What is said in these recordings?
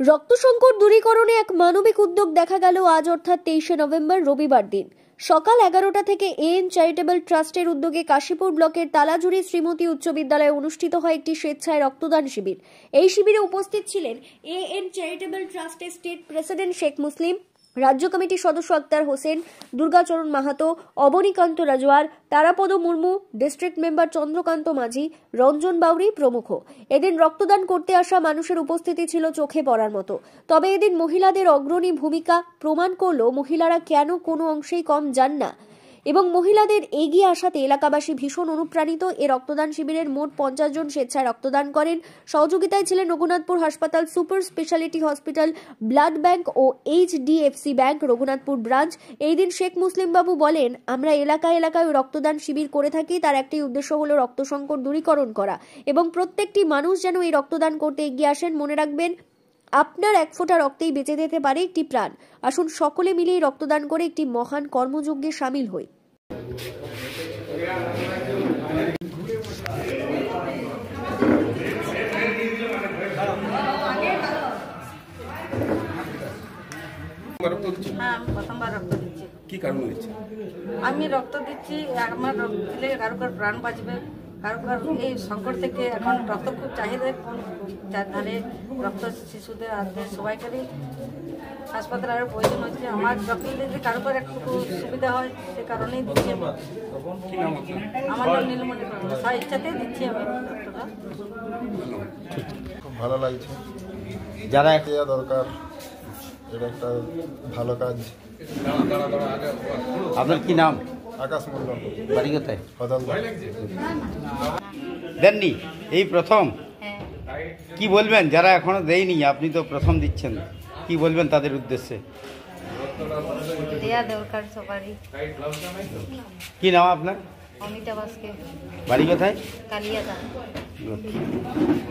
রক্ত সংকট দূরীকরণে এক মানবিক উদ্যোগ দেখা গেল আজ অর্থাৎ 23শে নভেম্বর রবিবার দিন সকাল 11টা থেকে এএন চ্যারিটেবল ট্রাস্টের উদ্যোগে কাশীপুর ব্লকের তালাজুড়ি শ্রীমতী উচ্চ বিদ্যালয়ে অনুষ্ঠিত হয় একটি স্বেচ্ছায় রক্তদান শিবির। এই শিবিরে উপস্থিত ছিলেন এএন চ্যারিটেবল ট্রাস্টের স্টেট প্রেসিডেন্ট শেখ মুসলিম, রাজ্য কমিটির সদস্য আক্তার হোসেন, দুর্গাচরণ মাহাতো, অবনীকান্ত রাজওয়ার, তারাপদ মুর্মু, ডিস্ট্রিক্ট মেম্বার চন্দ্রকান্ত মাঝি, রঞ্জন বাউরি প্রমুখ। এদিন রক্তদান করতে আসা মানুষের উপস্থিতি ছিল চোখে পড়ার মতো। তবে এদিন মহিলাদের অগ্রণী ভূমিকা প্রমাণ করল মহিলারা কেন কোনো অংশেই কম যান না এবং মহিলাদের এগিয়ে আসাতে এলাকাবাসী ভীষণ অনুপ্রাণিত। এই রক্তদান শিবিরের মোট 50 জন স্বেচ্ছায় রক্তদান করেন। সহযোগিতায় ছিলেন রঘুনাথপুর হাসপাতাল, super speciality hospital, blood bank ও এইচডিএফসি ব্যাংক রঘুনাথপুর ব্রাঞ্চ। এই দিন শেখ মুসলিম বাবু বলেন, আমরা এলাকায় এলাকায় রক্তদান শিবির করে থাকি। তার একটি উদ্দেশ্য হলো রক্ত সংকট দূরীকরণ করা এবং প্রত্যেকটি মানুষ যেন এই রক্তদান করতে এগিয়ে আসেন। মনে রাখবেন, আপনার এক ফোঁটা রক্তেই বেঁচে যেতে পারে একটি প্রাণ। আসুন সকলে মিলে রক্তদান করে একটি মহান কর্মযজ্ঞে সামিল হই। প্রথমবার রক্ত দিচ্ছি। কি কারণে দিচ্ছি? আমি রক্ত দিচ্ছি, আমার রক্ত দিলে কারো কারো প্রাণ বাঁচবে, কারো কারো এই সংকট থেকে এখন রক্ত খুব চাহিদা, চারধারে রক্ত শিশুদের আজকে সবাইকারই হাসপাতালে আরও প্রয়োজন হচ্ছে। আমার রক্ত দিতে কারো কারো একটু সুবিধা হয়, সে কারণেই দিচ্ছি। আমার নাম নীলমণি, স্যার ইচ্ছাতেই দিচ্ছি আমি রক্তটা। খুব ভালো লাগছে, যারা দেওয়া দরকার, এটা একটা ভালো কাজ। আপনার কি নাম? আকাশ মন্ডল। বাড়ি কোথায়? হদলদা। দেননি? এই প্রথম? কি বলবেন যারা এখনো দেয়নি? আপনি তো প্রথম দিচ্ছেন, কি বলবেন তাদের উদ্দেশ্যে? দেয়া দরকার সবারই। কি নাম আপনার? অমিতা বাসকে। বাড়ি কোথায়? কালিয়াদা।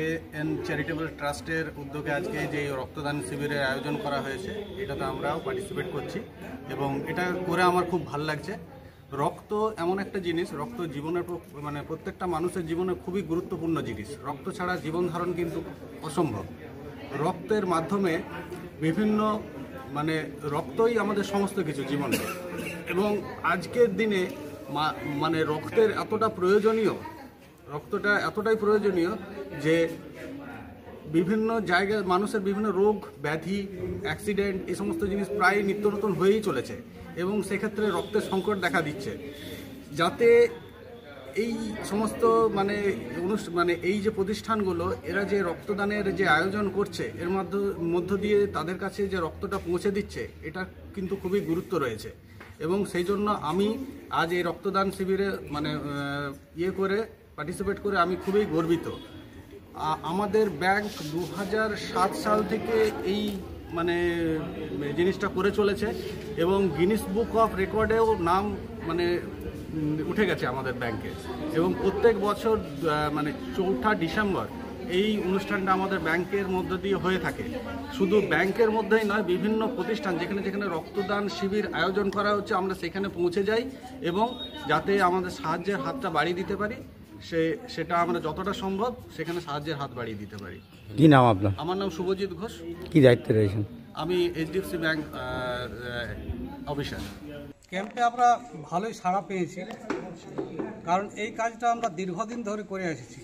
এএন চ্যারিটেবল ট্রাস্টের উদ্যোগে আজকে যে রক্তদান শিবিরের আয়োজন করা হয়েছে, এটাতে আমরাও পার্টিসিপেট করছি এবং এটা করে আমার খুব ভালো লাগছে। রক্ত এমন একটা জিনিস, রক্ত জীবনের মানে প্রত্যেকটা মানুষের জীবনে খুবই গুরুত্বপূর্ণ জিনিস। রক্ত ছাড়া জীবন ধারণ কিন্তু অসম্ভব। রক্তের মাধ্যমে বিভিন্ন মানে রক্তই আমাদের সমস্ত কিছু জীবনে, এবং আজকের দিনে মানে রক্তের এতটা প্রয়োজনীয়, রক্তটা এতটাই প্রয়োজনীয় যে বিভিন্ন জায়গায় মানুষের বিভিন্ন রোগ ব্যাধি, অ্যাক্সিডেন্ট, এই সমস্ত জিনিস প্রায় নিত্য নতুন হয়েই চলেছে এবং সেক্ষেত্রে রক্তের সংকট দেখা দিচ্ছে। যাতে এই সমস্ত মানে এই যে প্রতিষ্ঠানগুলো, এরা যে রক্তদানের যে আয়োজন করছে, এর মধ্য দিয়ে তাদের কাছে যে রক্তটা পৌঁছে দিচ্ছে, এটা কিন্তু খুবই গুরুত্ব রয়েছে। এবং সেই জন্য আমি আজ এই রক্তদান শিবিরে করে পার্টিসিপেট করে আমি খুবই গর্বিত। আমাদের ব্যাংক 2007 সাল থেকে এই জিনিসটা করে চলেছে এবং গিনিস বুক অফ রেকর্ডেও নাম উঠে গেছে আমাদের ব্যাংকে, এবং প্রত্যেক বছর 4ঠা ডিসেম্বর এই অনুষ্ঠানটা আমাদের ব্যাংকের মধ্য দিয়ে হয়ে থাকে। শুধু ব্যাংকের মধ্যেই নয়, বিভিন্ন প্রতিষ্ঠান যেখানে যেখানে রক্তদান শিবির আয়োজন করা হচ্ছে, আমরা সেখানে পৌঁছে যাই এবং যাতে আমাদের সাহায্যের হাতটা বাড়িয়ে দিতে পারি, সেটা আমরা যতটা সম্ভব সেখানে সাহায্যের হাত বাড়িয়ে দিতে পারি। কি নাম আপনার? আমার নাম শুভজিৎ ঘোষ। কি দায়িত্বে রয়েছেন? আমি এইচডিএফসি ব্যাংক অফিসার। ক্যাম্পে আমরা ভালোই সাড়া পেয়েছি, কারণ এই কাজটা আমরা দীর্ঘদিন ধরে করে এসেছি,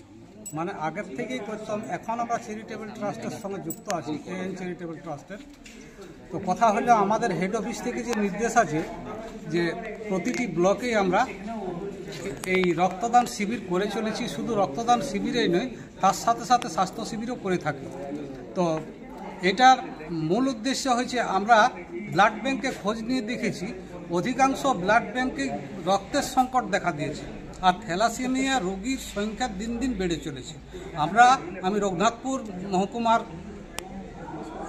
মানে আগের থেকেই করতাম। এখন আমরা চ্যারিটেবল ট্রাস্টের সঙ্গে যুক্ত আছি, এএন চ্যারিটেবল ট্রাস্টের। তো কথা হলো, আমাদের হেড অফিস থেকে যে নির্দেশ আছে যে প্রতিটি ব্লকেই আমরা এই রক্তদান শিবির করে চলেছি। শুধু রক্তদান শিবিরেই নয়, তার সাথে সাথে স্বাস্থ্য শিবিরও করে থাকি। তো এটার মূল উদ্দেশ্য হয়েছে, আমরা ব্লাড ব্যাংকে খোঁজ নিয়ে দেখেছি অধিকাংশ ব্লাড ব্যাংকে রক্তের সংকট দেখা দিয়েছে, আর থ্যালাসেমিয়া রোগীর সংখ্যা দিন দিন বেড়ে চলেছে। আমি রঘুনাথপুর মহকুমার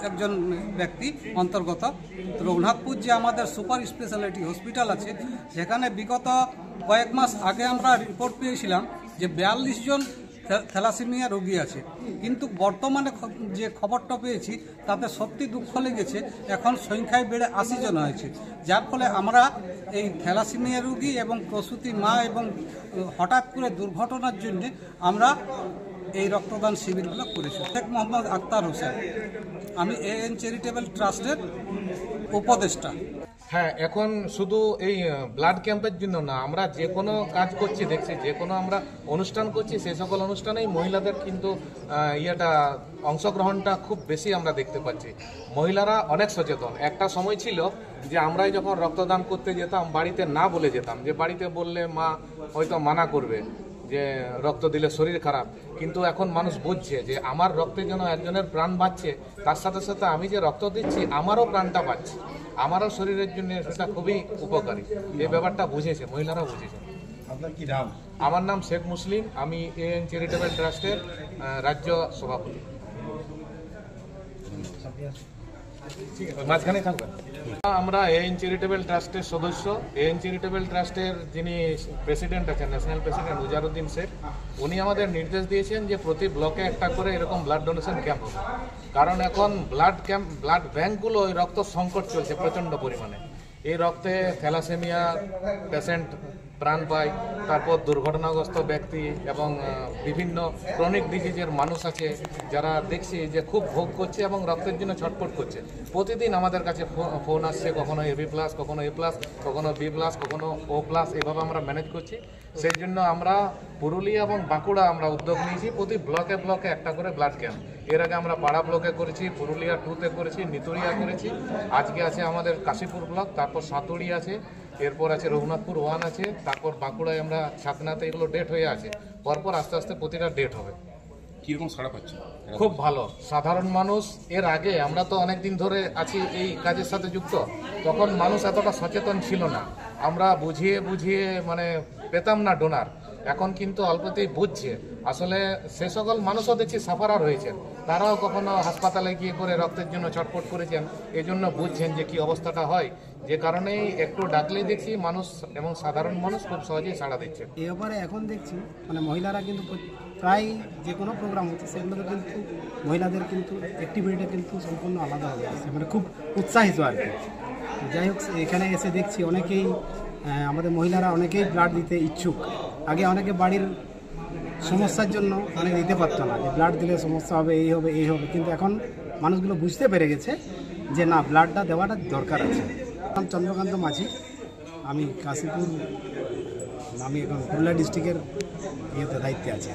একজন ব্যক্তি অন্তর্গত। রঘুনাথপুর যে আমাদের সুপার স্পেশালিটি হসপিটাল আছে, সেখানে বিগত কয়েক মাস আগে আমরা রিপোর্ট পেয়েছিলাম যে 42 জন থ্যালাসেমিয়া রোগী আছে, কিন্তু বর্তমানে যে খবরটা পেয়েছি তাতে সত্যি দুঃখ লেগেছে, এখন সংখ্যায় বেড়ে 80 জন হয়েছে। যার ফলে আমরা এই থ্যালাসেমিয়া রোগী এবং প্রসূতি মা এবং হঠাৎ করে দুর্ঘটনার জন্য আমরা এই রক্তদান শিবিরগুলো করেছি। শেখ মোহাম্মদ আক্তার হোসেন, আমি এএন চ্যারিটেবল ট্রাস্টের উপদেষ্টা। হ্যাঁ, এখন শুধু এই ব্লাড ক্যাম্পের জন্য না, আমরা যে কোনো কাজ করছি দেখছি, যে কোনো আমরা অনুষ্ঠান করছি সেই সকল অনুষ্ঠানেই মহিলাদের কিন্তু অংশগ্রহণটা খুব বেশি আমরা দেখতে পাচ্ছি। মহিলারা অনেক সচেতন। একটা সময় ছিল যে আমরাই যখন রক্তদান করতে যেতাম বাড়িতে না বলে যেতাম, যে বাড়িতে বললে মা হয়তো মানা করবে যে রক্ত দিলে শরীর খারাপ, কিন্তু এখন মানুষ বুঝছে যে আমার রক্তে যেন একজনের প্রাণ বাঁচছে, তার সাথে সাথে আমি যে রক্ত দিচ্ছি আমারও প্রাণটা বাঁচছে, আমারও শরীরের জন্য সেটা খুবই উপকারী। এই ব্যাপারটা বুঝেছে, মহিলারা বুঝেছে। আপনার কি নাম? আমার নাম শেখ মুসলিম, আমি এএন চ্যারিটেবল ট্রাস্টের রাজ্য সভাপতি। মাঝখানে থাকবেন। আমরা এএন চ্যারিটেবল ট্রাস্টের সদস্য। এএন চ্যারিটেবল ট্রাস্টের যিনি প্রেসিডেন্ট আছেন, ন্যাশনাল প্রেসিডেন্ট উজারুদ্দিন শেখ, উনি আমাদের নির্দেশ দিয়েছেন যে প্রতি ব্লকে একটা করে এরকম ব্লাড ডোনেশন ক্যাম্প হবে। কারণ এখন ব্লাড ব্যাঙ্কগুলো ওই রক্ত সংকট চলছে প্রচণ্ড পরিমাণে। এই রক্তে থ্যালাসেমিয়া পেশেন্ট প্রাণ পায়, তারপর দুর্ঘটনাগ্রস্ত ব্যক্তি এবং বিভিন্ন ক্রনিক ডিজিজের মানুষ আছে যারা দেখছি যে খুব ভোগ করছে এবং রক্তের জন্য ছটফট করছে। প্রতিদিন আমাদের কাছে ফোন আসছে, কখনো এবি প্লাস, কখনো এ প্লাস, কখনো বি প্লাস, কখনো ও প্লাস, এভাবে আমরা ম্যানেজ করছি। সেই জন্য আমরা পুরুলিয়া এবং বাঁকুড়া আমরা উদ্যোগ নিয়েছি প্রতি ব্লকে ব্লকে একটা করে ব্লাড ক্যাম্প। এর আগে আমরা পাড়া ব্লকে করেছি, পুরুলিয়া 2-তে করেছি, নিতুরিয়া করেছি, আজকে আছে আমাদের কাশীপুর ব্লক, তারপর সাঁতুড়ি আছে, এরপর আছে রঘুনাথপুর 1 আছে, তারপর বাঁকুড়ায় আমরা ছাতনাতে, এগুলো ডেট হয়ে আছে। পরপর আস্তে আস্তে প্রতিটা ডেট হবে। কিরকম সাড়া পাচ্ছে? খুব ভালো। সাধারণ মানুষ, এর আগে আমরা তো অনেক দিন ধরে আছি এই কাজের সাথে যুক্ত, তখন মানুষ এতটা সচেতন ছিল না, আমরা বুঝিয়ে মানে পেতাম না ডোনার। এখন কিন্তু অল্পতেই বুঝছে। আসলে সে সকল মানুষও দেখছি সাফারার হয়েছেন, তারাও কখনো হাসপাতালে গিয়ে করে রক্তের জন্য ছটফট করেছেন, এই জন্য বুঝছেন যে কি অবস্থাটা হয়। যে কারণেই একটু ডাকলেই দেখছি মানুষ এবং সাধারণ মানুষ খুব সহজেই সাড়া দিচ্ছে। এই ব্যাপারে এখন দেখছি মানে মহিলারা কিন্তু প্রায় যে কোনো প্রোগ্রাম হচ্ছে সেগুলোতে কিন্তু মহিলাদের কিন্তু অ্যাক্টিভিটিটা কিন্তু সম্পূর্ণ আলাদা হয়ে যাচ্ছে, মানে খুব উৎসাহিত আর কি। যাই হোক, এখানে এসে দেখছি অনেকেই আমাদের মহিলারা অনেকেই ব্লাড দিতে ইচ্ছুক। আগে অনেকে বাড়ির সমস্যার জন্য অনেকে দিতে পারতো না, যে ব্লাড দিলে সমস্যা হবে, এই হবে এই হবে, কিন্তু এখন মানুষগুলো বুঝতে পেরে গেছে যে না, ব্লাডটা দেওয়াটা দরকার আছে। চন্দ্রকান্ত মাঝি, আমি কাশীপুর, আমি এখন পুরুলিয়া ডিস্ট্রিক্টের দায়িত্বে আছি।